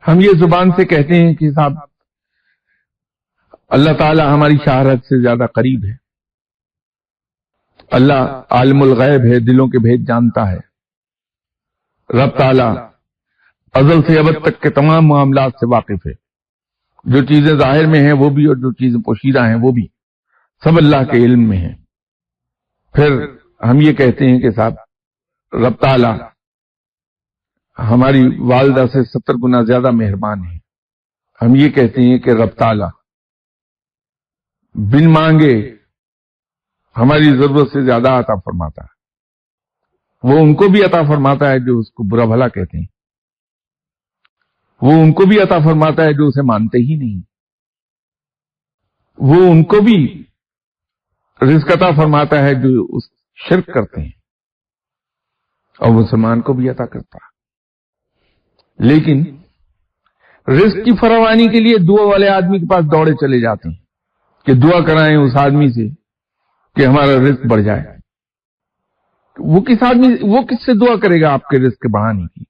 ہم یہ زبان سے کہتے ہیں کہ صاحب اللہ تعالی ہماری شہرت سے زیادہ قریب ہے، اللہ عالم الغیب ہے، دلوں کے بھید جانتا ہے، رب تعالی ازل سے ابد تک کے تمام معاملات سے واقف ہے، جو چیزیں ظاہر میں ہیں وہ بھی اور جو چیزیں پوشیدہ ہیں وہ بھی، سب اللہ کے علم میں ہیں۔ پھر ہم یہ کہتے ہیں کہ صاحب رب تعالی ہماری والدہ سے 70 گنا زیادہ مہربان ہے۔ ہم یہ کہتے ہیں کہ رب تعالی بن مانگے ہماری ضرورت سے زیادہ عطا فرماتا ہے۔ وہ ان کو بھی عطا فرماتا ہے جو اس کو برا بھلا کہتے ہیں، وہ ان کو بھی عطا فرماتا ہے جو اسے مانتے ہی نہیں، وہ ان کو بھی رزق عطا فرماتا ہے جو اس شرک کرتے ہیں، اور مسلمان کو بھی عطا کرتا ہے۔ لیکن رزق کی فراوانی کے لیے دعا والے آدمی کے پاس دوڑے چلے جاتے ہیں کہ دعا کرائیں اس آدمی سے کہ ہمارا رزق بڑھ جائے۔ وہ کس سے دعا کرے گا آپ کے رزق کے بڑھانے کی؟